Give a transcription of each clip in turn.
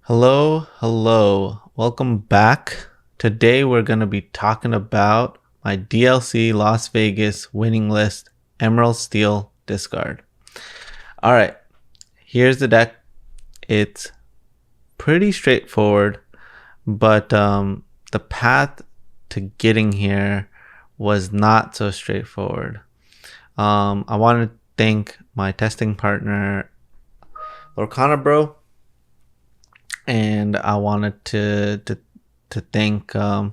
Hello. Welcome back. Today we're going to be talking about my DLC Las Vegas winning list, Emerald Steel Discard. All right, here's the deck. It's pretty straightforward, but the path to getting here was not so straightforward. I want to thank my testing partner, Lorcana Bro, and I wanted to thank my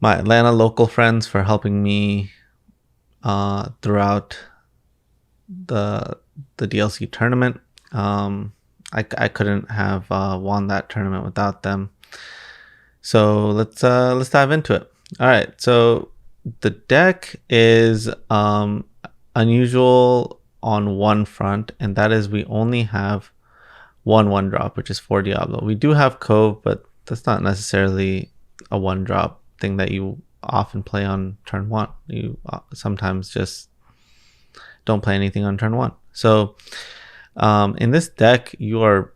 Atlanta local friends for helping me throughout the DLC tournament. I couldn't have won that tournament without them. So let's dive into it. All right. So the deck is unusual on one front, and that is we only have one drop, which is 4 Diablo. We do have Cove, but that's not necessarily a one drop thing that you often play on turn one. You sometimes just don't play anything on turn one. So in this deck, you are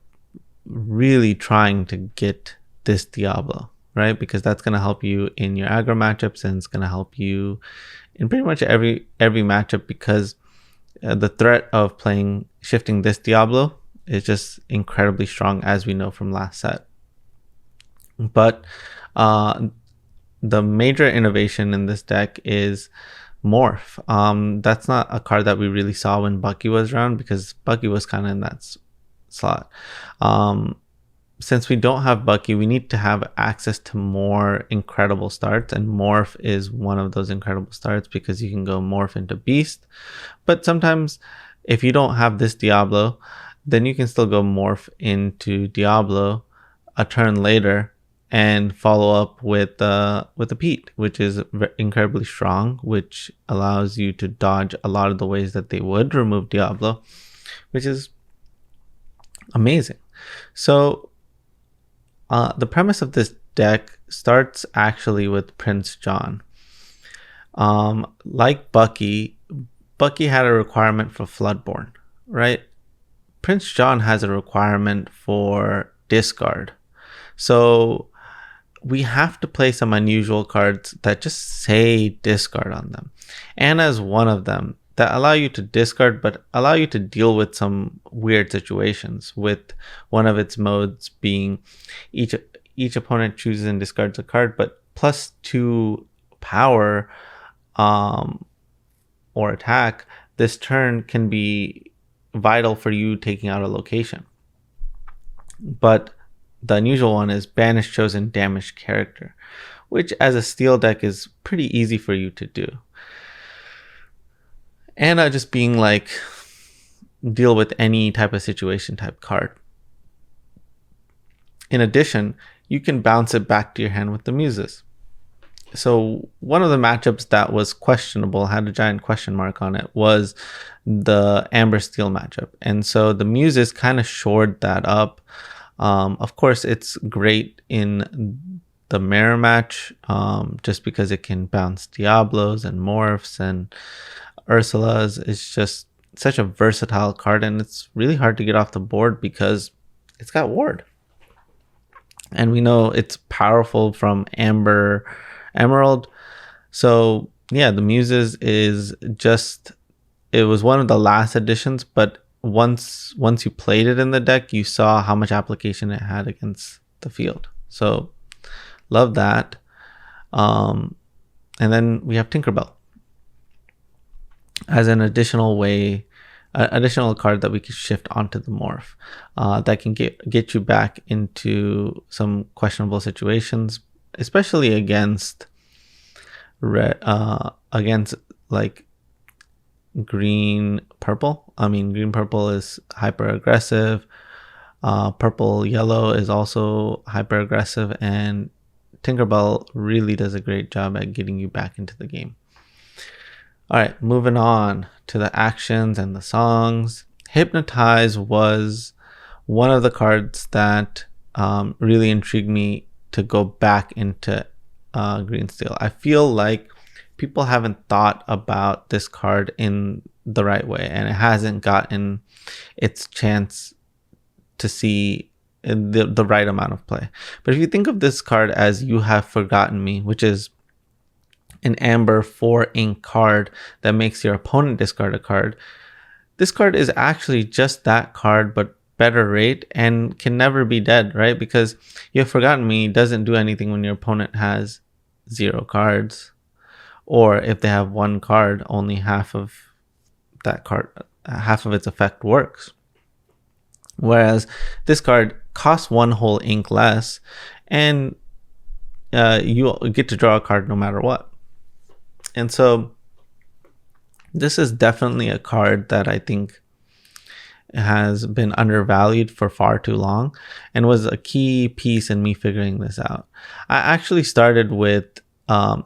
really trying to get this Diablo, right? Because that's going to help you in your aggro matchups, and it's going to help you in pretty much every matchup, because the threat of shifting this Diablo is just incredibly strong, as we know from last set. But the major innovation in this deck is Morph. That's not a card that we really saw when Bucky was around, because Bucky was kind of in that slot. Since we don't have Bucky, we need to have access to more incredible starts, and Morph is one of those incredible starts, because you can go Morph into Beast. But sometimes if you don't have this Diablo, then you can still go Morph into Diablo a turn later and follow up with a Pete, which is incredibly strong, which allows you to dodge a lot of the ways that they would remove Diablo, which is amazing. So the premise of this deck starts actually with Prince John. Like Bucky had a requirement for Floodborn, right? Prince John has a requirement for discard. So we have to play some unusual cards that just say discard on them. Anna's one of them that allow you to discard, but allow you to deal with some weird situations, with one of its modes being each opponent chooses and discards a card, but +2 power or attack this turn can be vital for you taking out a location. But the unusual one is banish chosen damaged character, which as a steel deck is pretty easy for you to do. And just being like deal with any type of situation type card. In addition, you can bounce it back to your hand with the Muses. So one of the matchups that was questionable, had a giant question mark on it, was the Amber Steel matchup. And so the Muses kind of shored that up. Of course, it's great in the mirror match, just because it can bounce Diablos and Morphs and Ursulas. It's just such a versatile card, and it's really hard to get off the board because it's got Ward. And we know it's powerful from Emerald. So yeah, the Muses it was one of the last additions, but once you played it in the deck, you saw how much application it had against the field. So love that. And then we have Tinkerbell as an additional card that we can shift onto the Morph, that can get you back into some questionable situations, especially against like green purple. I mean, green purple is hyper aggressive. Purple yellow is also hyper aggressive, and Tinkerbell really does a great job at getting you back into the game. All right, moving on to the actions and the songs. Hypnotize was one of the cards that really intrigued me to go back into green steel. I feel like people haven't thought about this card in the right way, and it hasn't gotten its chance to see the right amount of play. But if you think of this card as You Have Forgotten Me, which is an amber 4 ink card that makes your opponent discard a card, this card is actually just that card, but better rate and can never be dead, right? Because You Have Forgotten Me doesn't do anything when your opponent has 0 cards, or if they have 1 card, only half of that card, half of its effect works. Whereas this card costs 1 whole ink less, and you get to draw a card no matter what. And so this is definitely a card that I think has been undervalued for far too long and was a key piece in me figuring this out. I actually started with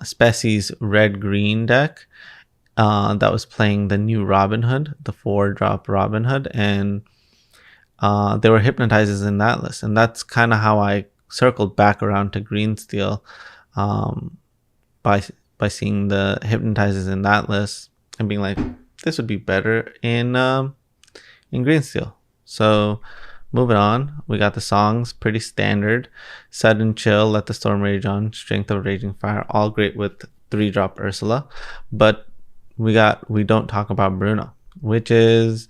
Spessie's red-green deck that was playing the new Robin Hood, the 4-drop Robin Hood, and there were hypnotizers in that list. And that's kind of how I circled back around to green steel by seeing the hypnotizers in that list and being like, this would be better in green steel. So moving on, we got the songs, pretty standard. Sudden Chill, Let the Storm Rage On, Strength of Raging Fire, all great with 3-drop Ursula. But we Don't Talk About Bruno, which is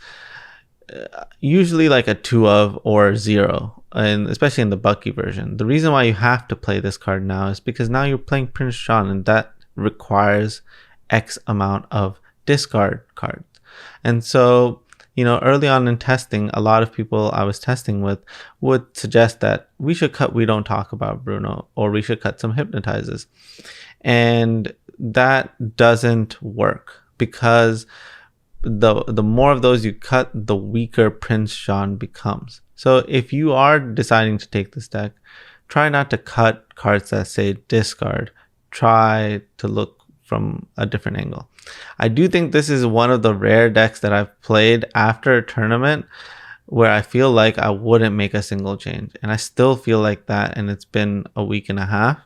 usually like a 2 of or 0, and especially in the Bucky version. The reason why you have to play this card now is because now you're playing Prince John, and that requires X amount of discard cards. And so, early on in testing, a lot of people I was testing with would suggest that we should cut We Don't Talk About Bruno, or we should cut some hypnotizers. And that doesn't work, because the more of those you cut, the weaker Prince John becomes. So if you are deciding to take this deck, try not to cut cards that say discard. Try to look from a different angle. I do think this is one of the rare decks that I've played after a tournament where I feel like I wouldn't make a single change, and I still feel like that, and it's been a week and a half,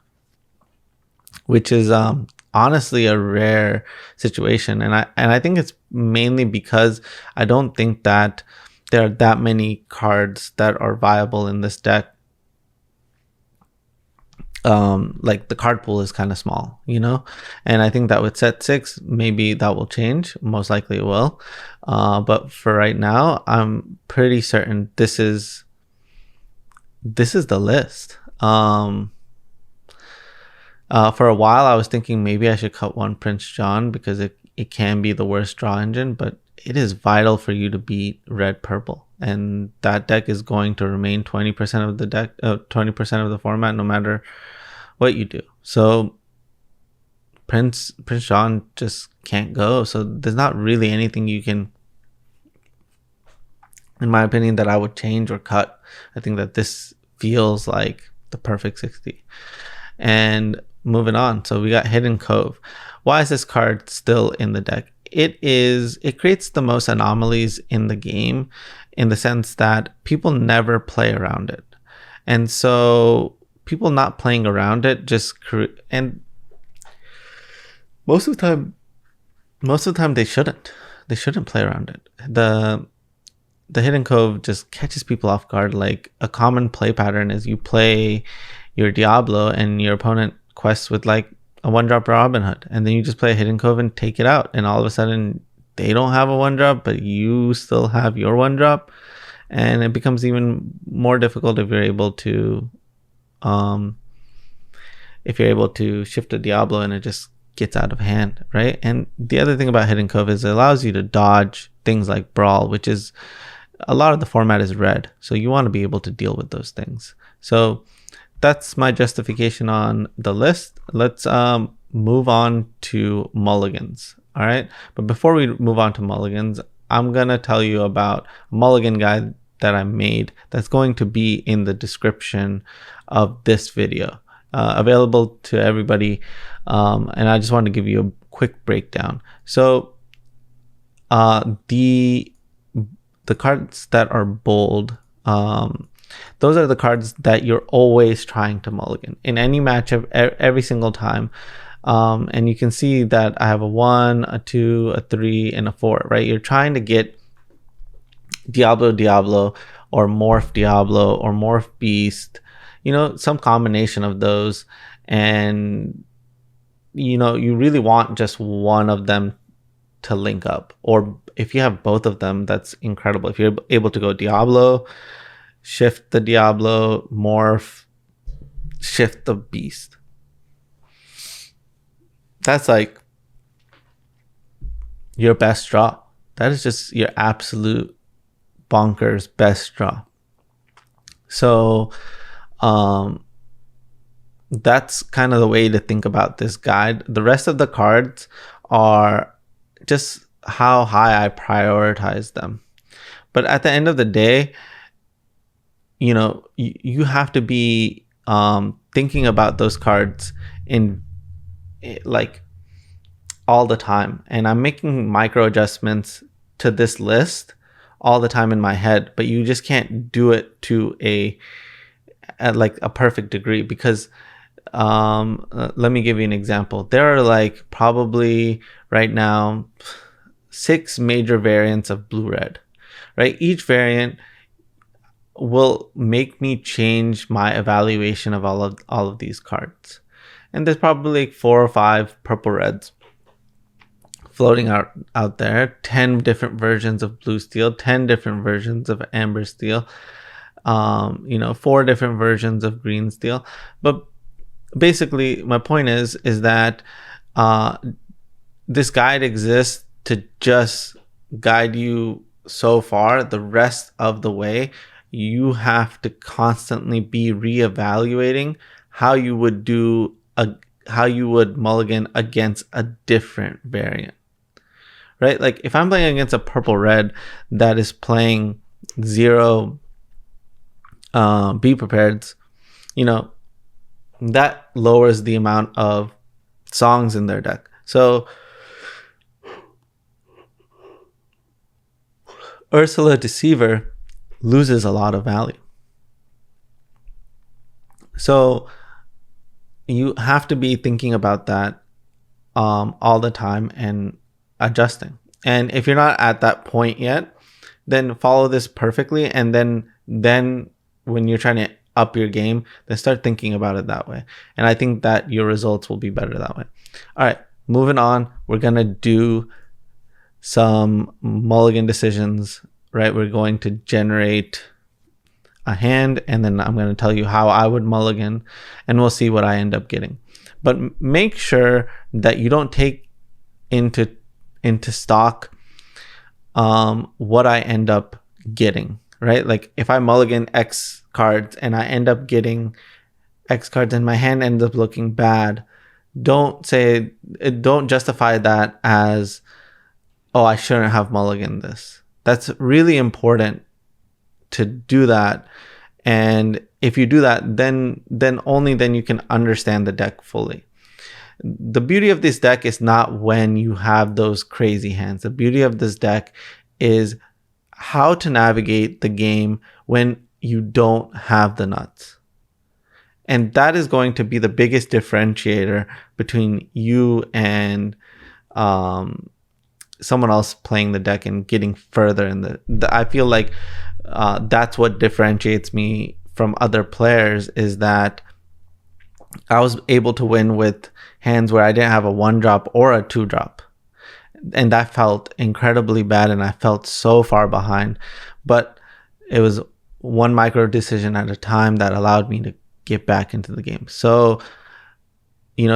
which is honestly a rare situation. And I think it's mainly because I don't think that there are that many cards that are viable in this deck. Like the card pool is kind of small, and I think that with set 6, maybe that will change. Most likely it will. But for right now, I'm pretty certain this is the list. For a while, I was thinking maybe I should cut 1 Prince John because it can be the worst draw engine, but it is vital for you to beat red purple, and that deck is going to remain 20% of the deck, 20% of the format, no matter what you do. So Prince John just can't go. So there's not really anything you can, in my opinion, that I would change or cut. I think that this feels like the perfect 60. And moving on, so we got Hidden Cove. Why is this card still in the deck? It creates the most anomalies in the game, in the sense that people never play around it. And so people not playing around it and most of the time they shouldn't play around it. The Hidden Cove just catches people off guard. Like, a common play pattern is you play your Diablo and your opponent quests with like a 1-drop Robin Hood, and then you just play a Hidden Cove and take it out, and all of a sudden they don't have a 1-drop, but you still have your 1-drop, and it becomes even more difficult if you're able to shift a Diablo and it just gets out of hand, right? And the other thing about Hidden Cove is it allows you to dodge things like Brawl, which is, a lot of the format is red, so you want to be able to deal with those things. So that's my justification on the list. Let's move on to mulligans. All right, but before we move on to mulligans, I'm gonna tell you about a mulligan guide that I made that's going to be in the description of this video, available to everybody, and I just want to give you a quick breakdown. So the cards that are bold, those are the cards that you're always trying to mulligan in any matchup, every single time. And you can see that I have a 1, a 2, a 3, and a 4, right? You're trying to get Diablo or Morph Diablo or Morph Beast, some combination of those. And you really want just one of them to link up, or if you have both of them, that's incredible. If you're able to go Diablo, shift the Diablo, Morph, shift the Beast, that's like your best draw. That is just your absolute bonkers best draw. So that's kind of the way to think about this guide. The rest of the cards are just how high I prioritize them. But at the end of the day, you have to be thinking about those cards in like all the time. And I'm making micro adjustments to this list all the time in my head, but you just can't do it to at like a perfect degree, because let me give you an example. There are like probably right now 6 major variants of blue red, right? Each variant will make me change my evaluation of all of these cards. And there's probably like 4 or 5 purple reds floating out there, 10 different versions of blue steel, 10 different versions of amber steel, 4 different versions of green steel. But basically my point is that this guide exists to just guide you so far. The rest of the way, you have to constantly be reevaluating how you would mulligan against a different variant, right? Like if I'm playing against a purple red that is playing 0 be prepareds, that lowers the amount of songs in their deck. So Ursula Deceiver loses a lot of value. So you have to be thinking about that all the time and adjusting. And if you're not at that point yet, then follow this perfectly. And then when you're trying to up your game, then start thinking about it that way. And I think that your results will be better that way. All right, moving on. We're going to do some mulligan decisions, right? We're going to generate a hand, and then I'm going to tell you how I would mulligan, and we'll see what I end up getting. But make sure that you don't take into stock what I end up getting, right? Like if I mulligan X cards and I end up getting X cards and my hand ends up looking bad, don't justify that as, oh, I shouldn't have mulliganed this. That's really important to do that. And if you do that, then only then you can understand the deck fully. The beauty of this deck is not when you have those crazy hands. The beauty of this deck is how to navigate the game when you don't have the nuts. And that is going to be the biggest differentiator between you and someone else playing the deck and getting further in I feel like that's what differentiates me from other players, is that I was able to win with hands where I didn't have a 1-drop or a 2-drop. And that felt incredibly bad, and I felt so far behind. But it was one micro decision at a time that allowed me to get back into the game. So,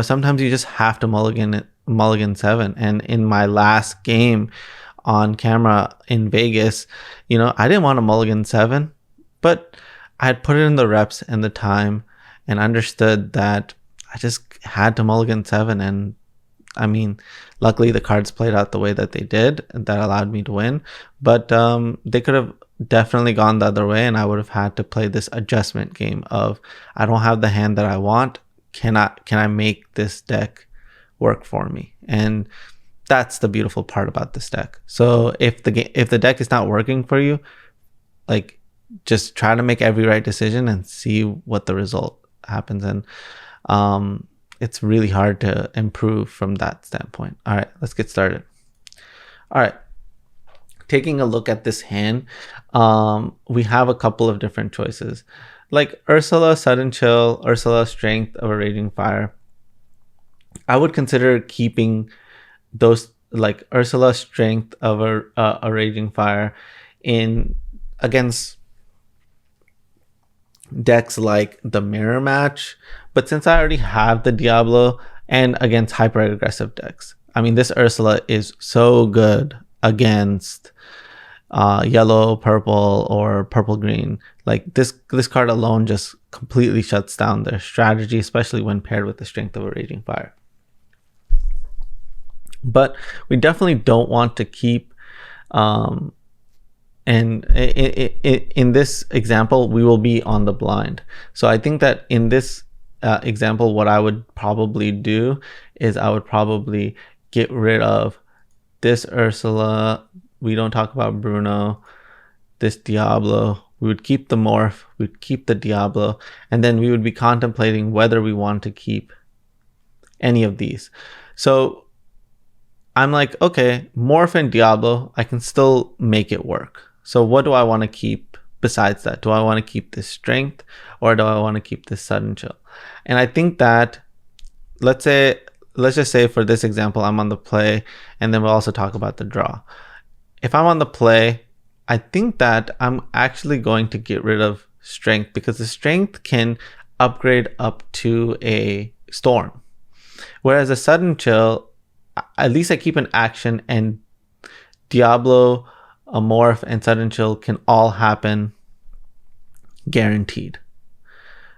sometimes you just have to mulligan 7. And in my last game on camera in Vegas, I didn't want to mulligan 7, but I had put it in the reps and the time and understood that I just had to mulligan 7. And I mean, luckily the cards played out the way that they did, and that allowed me to win. But they could have definitely gone the other way, and I would have had to play this adjustment game of, I don't have the hand that I want. Can I make this deck work for me? And that's the beautiful part about this deck. So if the deck is not working for you, like, just try to make every right decision and see what the result happens. And it's really hard to improve from that standpoint. All right, let's get started. All right, taking a look at this hand, we have a couple of different choices. Like Ursula, Sudden Chill, Ursula, Strength of a Raging Fire. I would consider keeping those, like Ursula, Strength of a Raging Fire, in against decks like the Mirror Match. But since I already have the Diablo, and against hyper aggressive decks, I mean, this Ursula is so good against yellow, purple, or purple green. Like this card alone just completely shuts down their strategy, especially when paired with the Strength of a Raging Fire. But we definitely don't want to keep, and in this example, we will be on the blind. So I think that in this example, what I would probably do is I would probably get rid of this Ursula. We don't talk about Bruno, this Diablo. We would keep the Morph, we'd keep the Diablo, and then we would be contemplating whether we want to keep any of these. So I'm like, okay, Morph and Diablo, I can still make it work. So what do I want to keep besides that? Do I want to keep this Strength, or do I want to keep this Sudden Chill? And I think that, let's just say for this example, I'm on the play, and then we'll also talk about the draw. If I'm on the play, I think that I'm actually going to get rid of Strength, because the Strength can upgrade up to a Storm. Whereas a Sudden Chill, at least I keep an action, and Diablo, a Morph, and Sudden Chill can all happen guaranteed,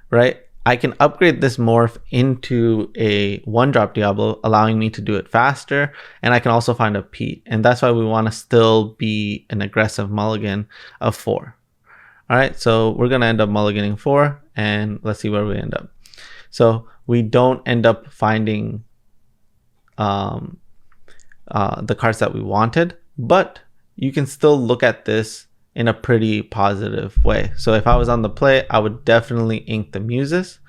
right? I can upgrade this Morph into a 1-drop Diablo, allowing me to do it faster, and I can also find a Pete, and that's why we want to still be an aggressive mulligan of 4. All right, so we're going to end up mulliganing 4, and let's see where we end up. So we don't end up finding the cards that we wanted, but you can still look at this in a pretty positive way. So if I was on the play, I would definitely ink the Muses,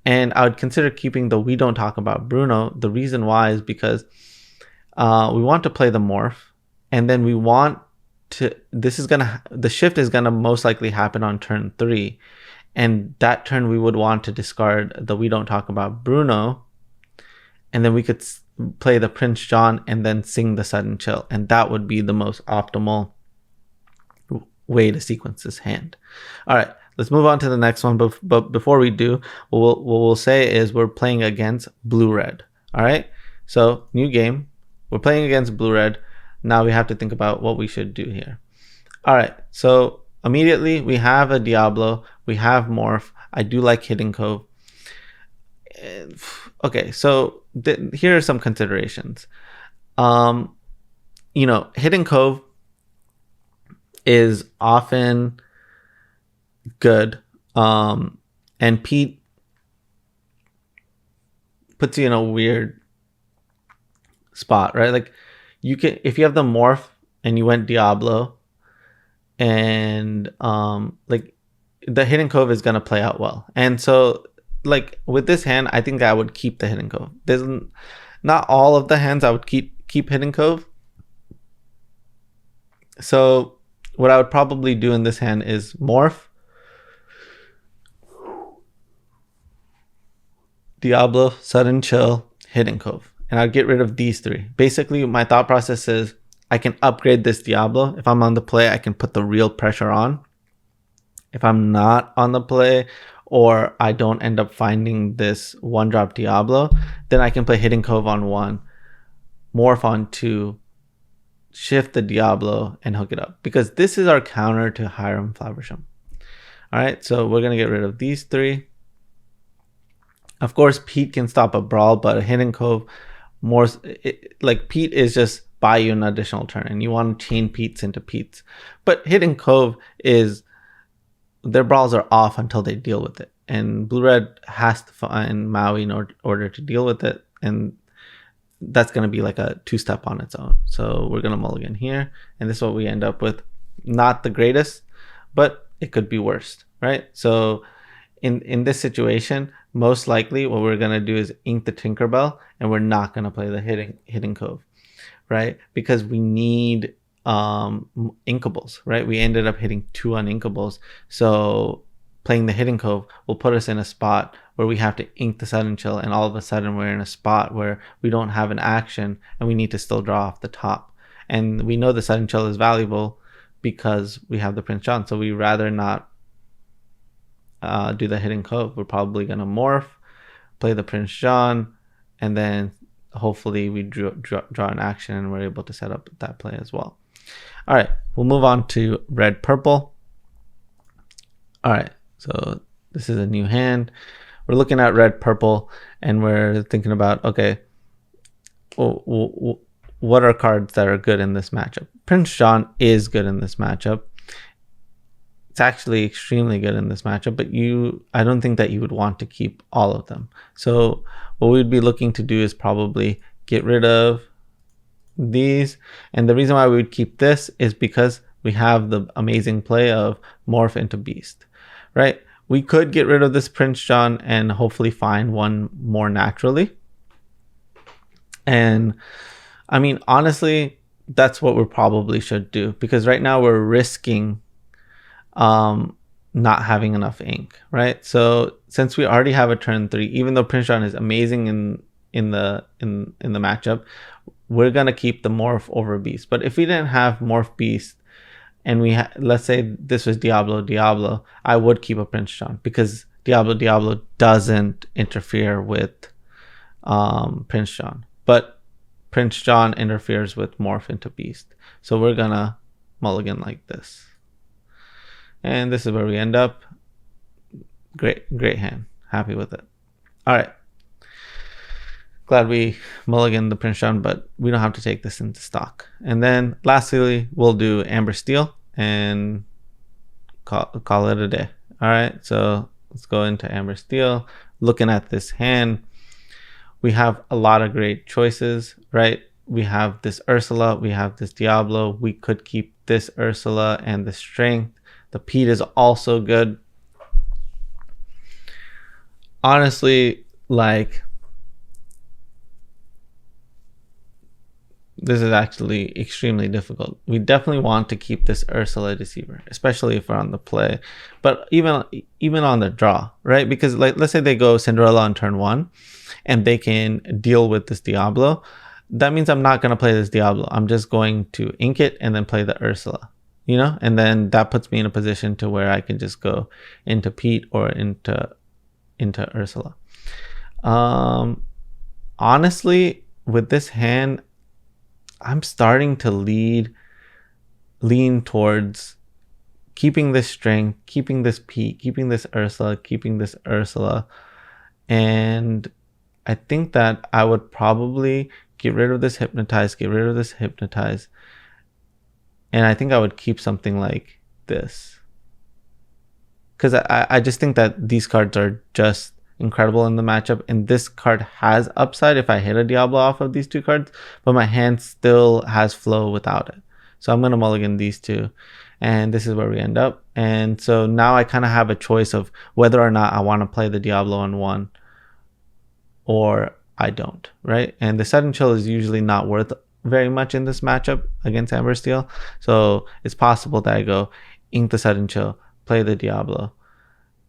and I would consider keeping the We Don't Talk About Bruno. The reason why is because we want to play the Morph, and then we want to, the shift is gonna most likely happen on turn 3, and that turn we would want to discard the We Don't Talk About Bruno, and then we could play the Prince John and then sing the Sudden Chill, and that would be the most optimal way to sequence this hand. All right, let's move on to the next one. But before we do, what we'll say is we're playing against blue-red. All right, so new game. We're playing against blue-red. Now we have to think about what we should do here. All right, so immediately we have a Diablo. We have Morph. I do like Hidden Cove. Okay, so here are some considerations. Hidden Cove is often good, and Pete puts you in a weird spot, right? Like, you can, if you have the Morph and you went Diablo, and like the Hidden Cove is gonna play out well. And so, like with this hand, I think I would keep the Hidden Cove. There's not all of the hands I would keep Hidden Cove. So what I would probably do in this hand is Morph, Diablo, Sudden Chill, Hidden Cove, and I'd get rid of these 3. Basically, my thought process is I can upgrade this Diablo. If I'm on the play, I can put the real pressure on. If I'm not on the play, or I don't end up finding this 1-drop Diablo, then I can play Hidden Cove on 1, Morph on 2, shift the Diablo, and hook it up, because this is our counter to Hiram Flaversham. All right, so we're gonna get rid of these 3. Of course, Pete can stop a brawl, but a Hidden Cove, like Pete is just buy you an additional turn, and you want to chain Pete's into Pete's. But Hidden Cove is, their brawls are off until they deal with it, and Blue-Red has to find Maui in order to deal with it, and that's going to be like a 2-step on its own. So we're going to mulligan here, and this is what we end up with. Not the greatest, but it could be worse, right? So in this situation, most likely what we're going to do is ink the Tinkerbell, and we're not going to play the Hidden Cove, right? Because we need inkables, right? We ended up hitting 2 uninkables. So playing the hidden cove will put us in a spot where we have to ink the sudden chill, and all of a sudden we're in a spot where we don't have an action and we need to still draw off the top. And we know the sudden chill is valuable because we have the Prince John. So we rather not do the hidden cove. We're probably going to morph, play the Prince John, and then hopefully we draw an action and we're able to set up that play as well. All right, we'll move on to red purple. All right, so this is a new hand. We're looking at red purple and we're thinking about, okay, what are cards that are good in this matchup? Prince John is good in this matchup. It's actually extremely good in this matchup, but I don't think that you would want to keep all of them. So what we'd be looking to do is probably get rid of these. And the reason why we would keep this is because we have the amazing play of morph into beast, right? We could get rid of this Prince John and hopefully find one more naturally. And I mean, honestly, that's what we probably should do, because right now we're risking not having enough ink, right? So since we already have a turn 3, even though Prince John is amazing in the matchup, we're gonna keep the morph over beast. But if we didn't have morph beast and let's say this was Diablo, I would keep a Prince John because Diablo doesn't interfere with Prince John, but Prince John interferes with morph into beast. So we're gonna mulligan like this. And this is where we end up. Great hand. Happy with it. All right. Glad we mulliganed the Prince John, but we don't have to take this into stock. And then lastly, we'll do Amber Steel and call it a day. All right. So let's go into Amber Steel. Looking at this hand, we have a lot of great choices, right? We have this Ursula. We have this Diablo. We could keep this Ursula and the Strength. The Pete is also good. Honestly, like, this is actually extremely difficult. We definitely want to keep this Ursula Deceiver, especially if we're on the play, but even on the draw, right? Because like, let's say they go Cinderella on turn 1 and they can deal with this Diablo. That means I'm not going to play this Diablo. I'm just going to ink it and then play the Ursula. You know, and then that puts me in a position to where I can just go into Pete or into Ursula. Honestly, with this hand, I'm starting to lean towards keeping this Strength, keeping this Pete, keeping this Ursula. And I think that I would probably get rid of this Hypnotize, and I think I would keep something like this, because I just think that these cards are just incredible in the matchup, and this card has upside if I hit a Diablo off of these 2 cards, but my hand still has flow without it. So I'm going to mulligan these 2, and this is where we end up. And so now I kind of have a choice of whether or not I want to play the Diablo on 1 or I don't, right? And the sudden chill is usually not worth very much in this matchup against Amber Steel. So it's possible that I go ink the sudden chill, play the Diablo.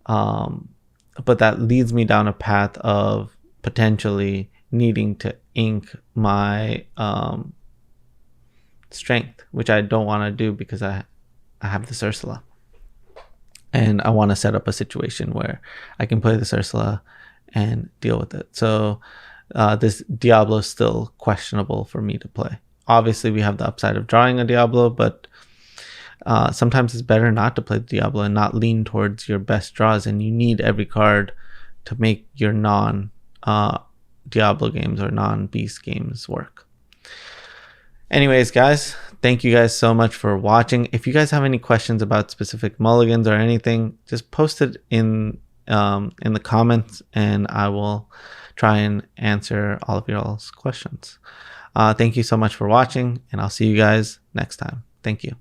But that leads me down a path of potentially needing to ink my Strength, which I don't want to do because I have this Ursula. And I want to set up a situation where I can play this Ursula and deal with it. So this Diablo is still questionable for me to play. Obviously, we have the upside of drawing a Diablo, but sometimes it's better not to play the Diablo and not lean towards your best draws. And you need every card to make your non-Diablo games or non-Beast games work. Anyways, guys, thank you guys so much for watching. If you guys have any questions about specific mulligans or anything, just post it in the comments, and I will try and answer all of y'all's questions. Thank you so much for watching, and I'll see you guys next time. Thank you.